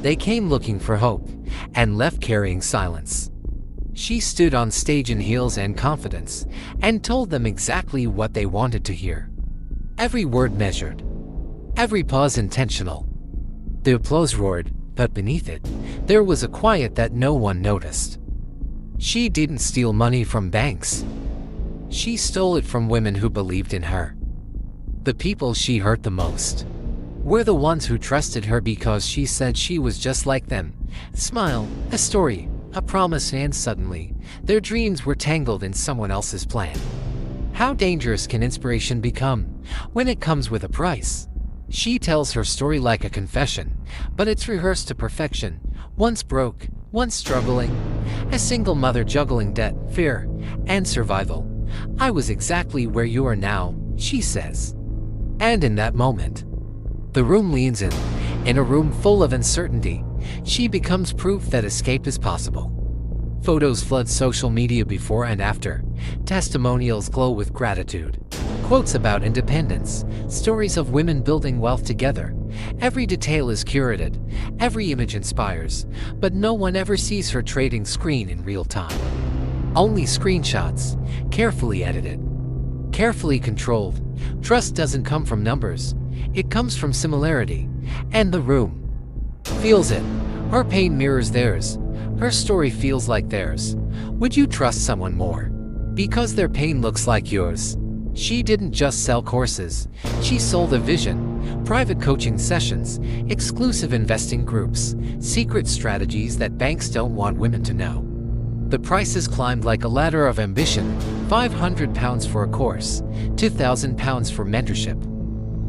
They came looking for hope and left carrying silence. She stood on stage in heels and confidence and told them exactly what they wanted to hear. Every word measured, every pause intentional. The applause roared, but beneath it, there was a quiet that no one noticed. She didn't steal money from banks. She stole it from women who believed in her. The people she hurt the most were the ones who trusted her because she said she was just like them. A smile, a story, a promise, and suddenly, their dreams were tangled in someone else's plan. How dangerous can inspiration become when it comes with a price? She tells her story like a confession, but it's rehearsed to perfection. Once broke, once struggling, a single mother juggling debt, fear, and survival. I was exactly where you are now, she says. And in that moment, the room leans in a room full of uncertainty. She becomes proof that escape is possible. Photos flood social media before and after. Testimonials glow with gratitude. Quotes about independence. Stories of women building wealth together. Every detail is curated. Every image inspires. But no one ever sees her trading screen in real time. Only screenshots, carefully edited, carefully controlled. Trust doesn't come from numbers. It comes from similarity. And the room feels it. Her pain mirrors theirs. Her story feels like theirs. Would you trust someone more because their pain looks like yours? She didn't just sell courses. She sold a vision, private coaching sessions, exclusive investing groups, secret strategies that banks don't want women to know. The prices climbed like a ladder of ambition. £500 for a course, £2,000 for mentorship,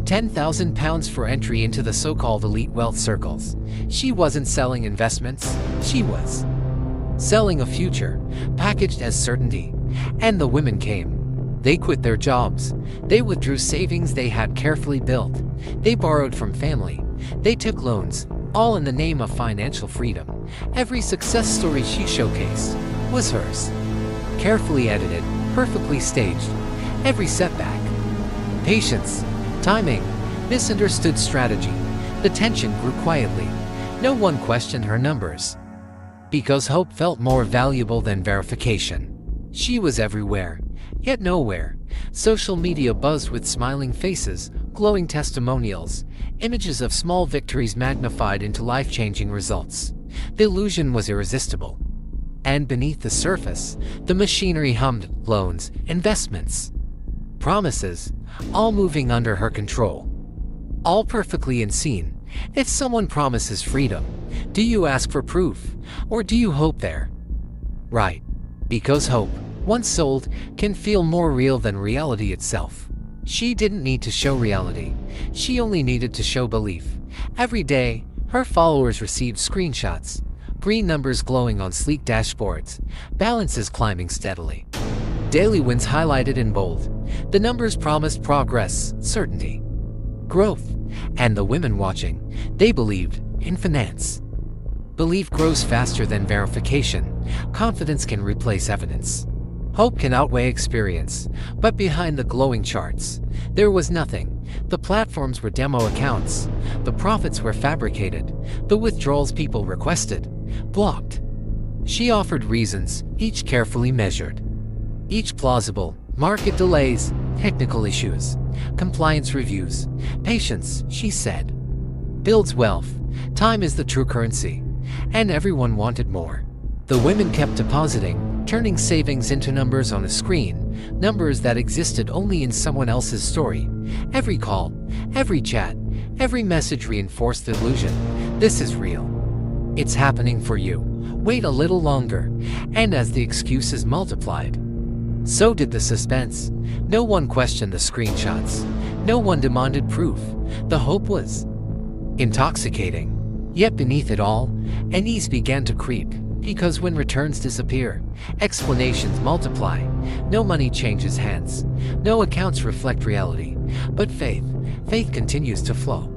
£10,000 for entry into the so-called elite wealth circles. She wasn't selling investments, she was selling a future, packaged as certainty. And the women came. They quit their jobs. They withdrew savings they had carefully built. They borrowed from family. They took loans, all in the name of financial freedom. Every success story she showcased was hers. Carefully edited, perfectly staged. Every setback, patience, timing, misunderstood strategy. The tension grew quietly. No one questioned her numbers, because hope felt more valuable than verification. She was everywhere, yet nowhere. Social media buzzed with smiling faces, glowing testimonials, images of small victories magnified into life-changing results. The illusion was irresistible. And beneath the surface, the machinery hummed. Loans, investments, promises, all moving under her control. All perfectly unseen. If someone promises freedom, do you ask for proof, or do you hope they're right? Because hope, once sold, can feel more real than reality itself. She didn't need to show reality. She only needed to show belief. Every day, her followers received screenshots, green numbers glowing on sleek dashboards, balances climbing steadily, daily wins highlighted in bold. The numbers promised progress, certainty, growth. And the women watching, they believed in finance. Belief grows faster than verification. Confidence can replace evidence. Hope can outweigh experience. But behind the glowing charts, there was nothing. The platforms were demo accounts. The profits were fabricated. The withdrawals people requested, blocked. She offered reasons, each carefully measured, each plausible. Market delays, technical issues, compliance reviews. Patience, she said, builds wealth. Time is the true currency. And everyone wanted more. The women kept depositing, turning savings into numbers on a screen, numbers that existed only in someone else's story. Every call, every chat, every message reinforced the illusion. This is real. It's happening for you. Wait a little longer. And as the excuses multiplied, so did the suspense. No one questioned the screenshots. No one demanded proof. The hope was intoxicating. Yet beneath it all, unease began to creep. Because when returns disappear, explanations multiply. No money changes hands. No accounts reflect reality. But faith continues to flow.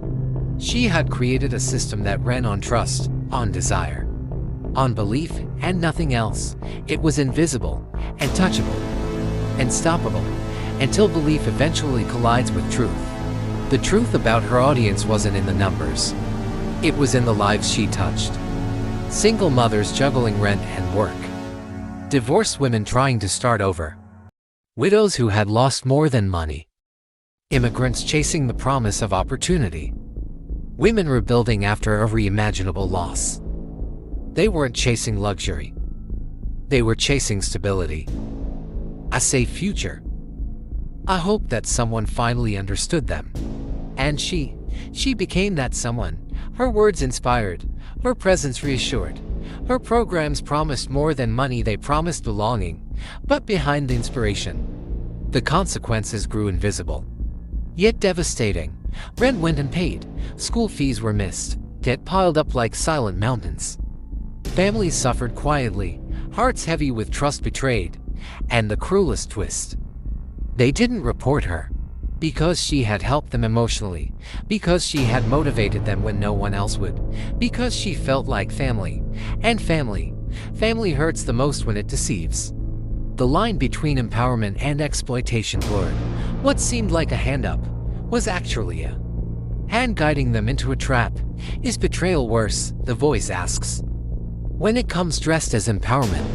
She had created a system that ran on trust, on desire, on belief, and nothing else. It was invisible, untouchable, unstoppable, until belief eventually collides with truth. The truth about her audience wasn't in the numbers. It was in the lives she touched. Single mothers juggling rent and work. Divorced women trying to start over. Widows who had lost more than money. Immigrants chasing the promise of opportunity. Women rebuilding after every imaginable loss. They weren't chasing luxury. They were chasing stability. A safe future. I hope that someone finally understood them. And she became that someone. Her words inspired. Her presence reassured. Her programs promised more than money, they promised belonging. But behind the inspiration, the consequences grew invisible. Yet devastating. Rent went unpaid. School fees were missed. Debt piled up like silent mountains. Families suffered quietly, hearts heavy with trust betrayed. And the cruelest twist. They didn't report her. Because she had helped them emotionally. Because she had motivated them when no one else would. Because she felt like family. And family hurts the most when it deceives. The line between empowerment and exploitation blurred. What seemed like a hand up was actually a hand guiding them into a trap. Is betrayal worse? The voice asks. When it comes dressed as empowerment.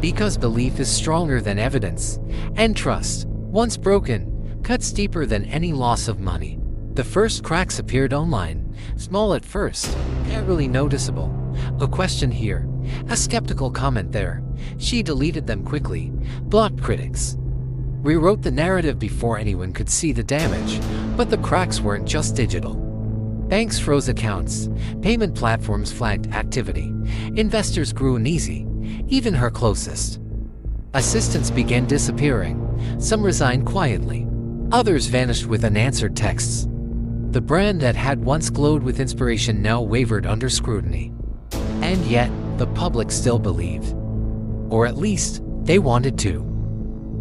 Because belief is stronger than evidence. And trust, once broken, cuts deeper than any loss of money. The first cracks appeared online, small at first, barely noticeable. A question here, a skeptical comment there. She deleted them quickly, blocked critics. Rewrote the narrative before anyone could see the damage. But the cracks weren't just digital. Banks froze accounts, payment platforms flagged activity. Investors grew uneasy, even her closest. Assistants began disappearing. Some resigned quietly. Others vanished with unanswered texts. The brand that had once glowed with inspiration now wavered under scrutiny. And yet, the public still believed. Or at least, they wanted to.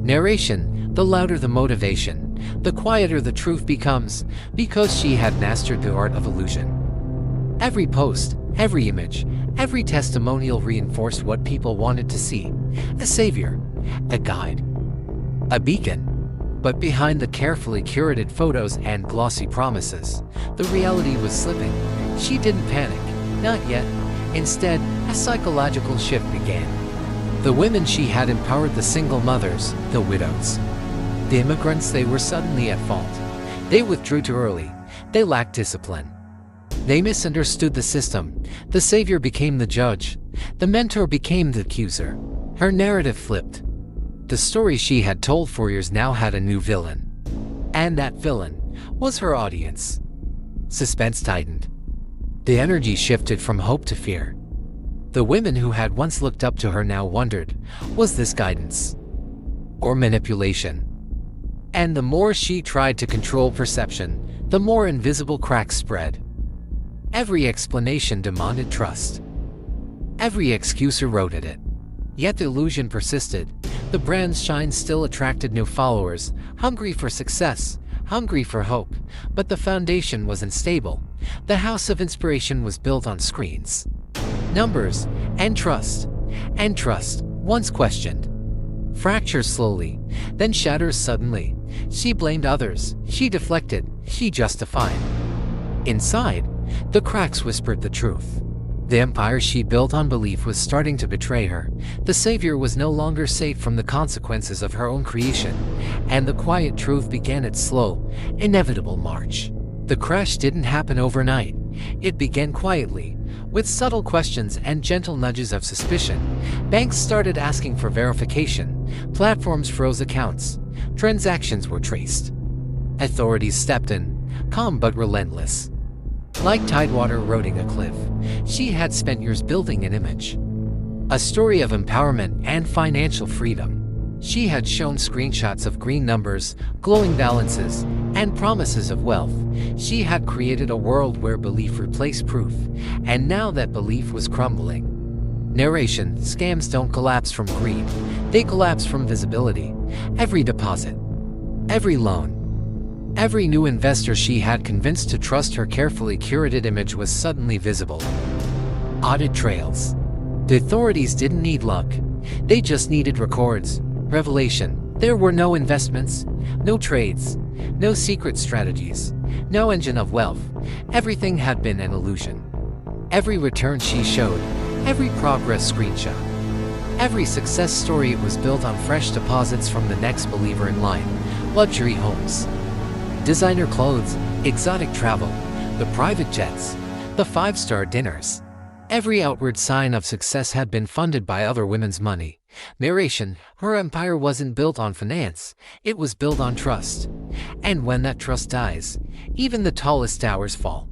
Narration, the louder the motivation, the quieter the truth becomes, because she had mastered the art of illusion. Every post, every image, every testimonial reinforced what people wanted to see. A savior, a guide, a beacon. But behind the carefully curated photos and glossy promises, the reality was slipping. She didn't panic, not yet. Instead, a psychological shift began. The women she had empowered, the single mothers, the widows. The immigrants, they were suddenly at fault. They withdrew too early. They lacked discipline. They misunderstood the system. The savior became the judge. The mentor became the accuser. Her narrative flipped. The story she had told for years now had a new villain. And that villain was her audience. Suspense tightened. The energy shifted from hope to fear. The women who had once looked up to her now wondered, was this guidance or manipulation? And the more she tried to control perception, the more invisible cracks spread. Every explanation demanded trust. Every excuse eroded it. Yet the illusion persisted. The brand's shine still attracted new followers, hungry for success, hungry for hope. But the foundation was unstable. The house of inspiration was built on screens, numbers, and trust. And trust, once questioned, fractures slowly, then shatters suddenly. She blamed others, she deflected, she justified. Inside, the cracks whispered the truth. The empire she built on belief was starting to betray her. The savior was no longer safe from the consequences of her own creation. And the quiet truth began its slow, inevitable march. The crash didn't happen overnight. It began quietly, with subtle questions and gentle nudges of suspicion. Banks started asking for verification. Platforms froze accounts. Transactions were traced. Authorities stepped in, calm but relentless. Like tidewater eroding a cliff, she had spent years building an image. A story of empowerment and financial freedom. She had shown screenshots of green numbers, glowing balances, and promises of wealth. She had created a world where belief replaced proof, and now that belief was crumbling. Narration, scams don't collapse from greed. They collapse from visibility. Every deposit, every loan, every new investor she had convinced to trust her carefully curated image was suddenly visible. Audit trails. The authorities didn't need luck. They just needed records. Revelation. There were no investments, no trades, no secret strategies, no engine of wealth. Everything had been an illusion. Every return she showed, every progress screenshot, every success story was built on fresh deposits from the next believer in line. Luxury homes, designer clothes, exotic travel, the private jets, the five-star dinners. Every outward sign of success had been funded by other women's money. Narration: her empire wasn't built on finance, it was built on trust. And when that trust dies, even the tallest towers fall.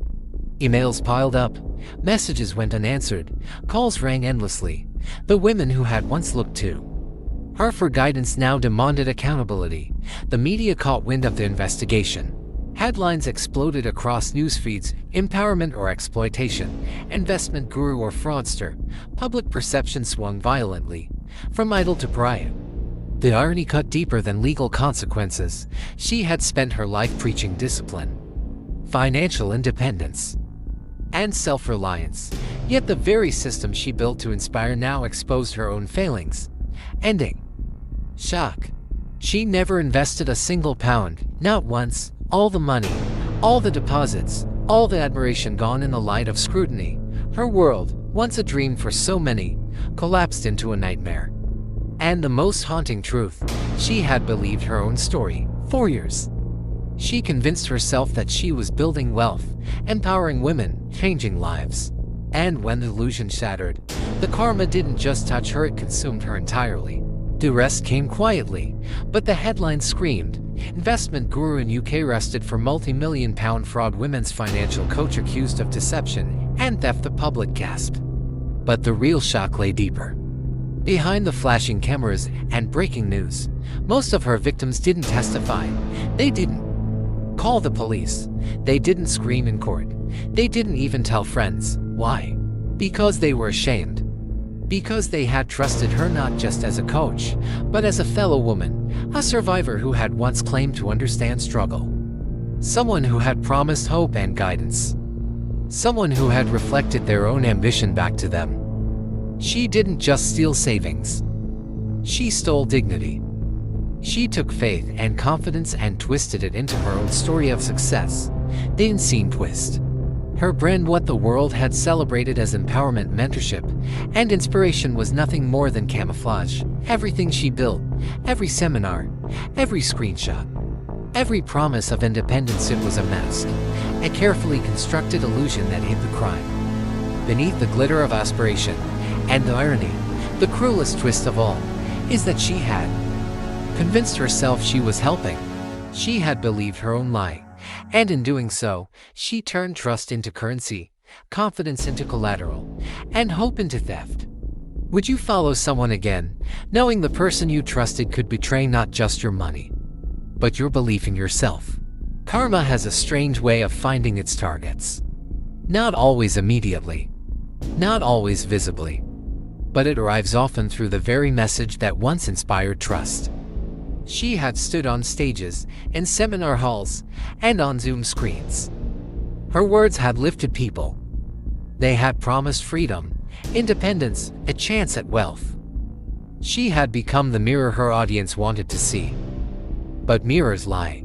Emails piled up, messages went unanswered, calls rang endlessly. The women who had once looked to her for guidance now demanded accountability. The media caught wind of the investigation. Headlines exploded across news feeds: empowerment or exploitation, investment guru or fraudster. Public perception swung violently, from idol to pariah. The irony cut deeper than legal consequences. She had spent her life preaching discipline, financial independence, and self-reliance. Yet the very system she built to inspire now exposed her own failings. Ending: shock. She never invested a single pound, not once. All the money, all the deposits, all the admiration gone in the light of scrutiny. Her world, once a dream for so many, collapsed into a nightmare. And the most haunting truth, she had believed her own story for years. She convinced herself that she was building wealth, empowering women, changing lives. And when the illusion shattered, the karma didn't just touch her, it consumed her entirely. The rest came quietly, but the headline screamed: investment guru in UK arrested for multi-million-pound fraud, women's financial coach accused of deception and theft. The public gasped. But the real shock lay deeper. Behind the flashing cameras and breaking news, most of her victims didn't testify. They didn't call the police. They didn't scream in court. They didn't even tell friends. Why? Because they were ashamed. Because they had trusted her not just as a coach, but as a fellow woman, a survivor who had once claimed to understand struggle. Someone who had promised hope and guidance. Someone who had reflected their own ambition back to them. She didn't just steal savings. She stole dignity. She took faith and confidence and twisted it into her own story of success. The unseen twist. Her brand, what the world had celebrated as empowerment, mentorship, and inspiration, was nothing more than camouflage. Everything she built, every seminar, every screenshot, every promise of independence, it was a mask, a carefully constructed illusion that hid the crime. Beneath the glitter of aspiration and the irony, the cruelest twist of all is that she had convinced herself she was helping. She had believed her own lie. And in doing so, she turned trust into currency, confidence into collateral, and hope into theft. Would you follow someone again, knowing the person you trusted could betray not just your money, but your belief in yourself? Karma has a strange way of finding its targets. Not always immediately, not always visibly, but it arrives often through the very message that once inspired trust. She had stood on stages, in seminar halls, and on Zoom screens. Her words had lifted people. They had promised freedom, independence, a chance at wealth. She had become the mirror her audience wanted to see. But mirrors lie.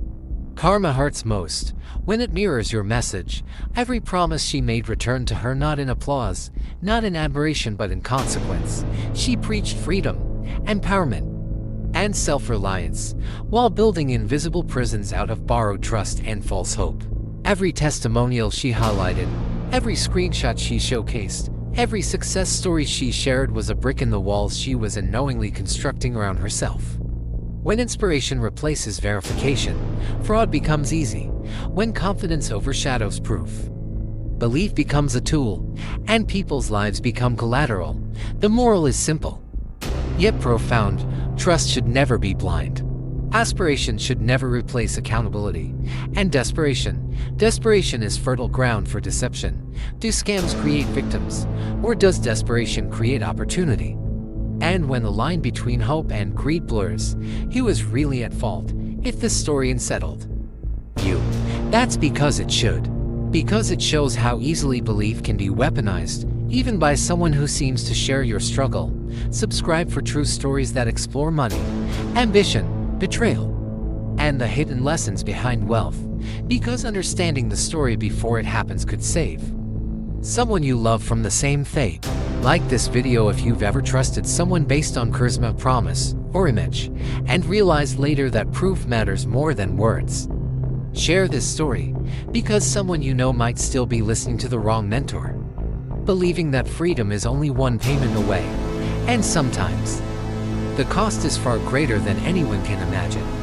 Karma hurts most when it mirrors your message. Every promise she made returned to her, not in applause, not in admiration, but in consequence. She preached freedom, empowerment, and self-reliance, while building invisible prisons out of borrowed trust and false hope. Every testimonial she highlighted, every screenshot she showcased, every success story she shared was a brick in the walls she was unknowingly constructing around herself. When inspiration replaces verification, fraud becomes easy. When confidence overshadows proof, belief becomes a tool, and people's lives become collateral. The moral is simple, yet profound. Trust should never be blind. Aspiration should never replace accountability. And desperation is fertile ground for deception. Do scams create victims, or does desperation create opportunity? And when the line between hope and greed blurs, who is really at fault if this story unsettled you? That's because it should. Because it shows how easily belief can be weaponized, even by someone who seems to share your struggle. Subscribe for true stories that explore money, ambition, betrayal, and the hidden lessons behind wealth, because understanding the story before it happens could save someone you love from the same fate. Like this video if you've ever trusted someone based on charisma, promise, or image, and realized later that proof matters more than words. Share this story, because someone you know might still be listening to the wrong mentor, believing that freedom is only one payment away, and sometimes the cost is far greater than anyone can imagine.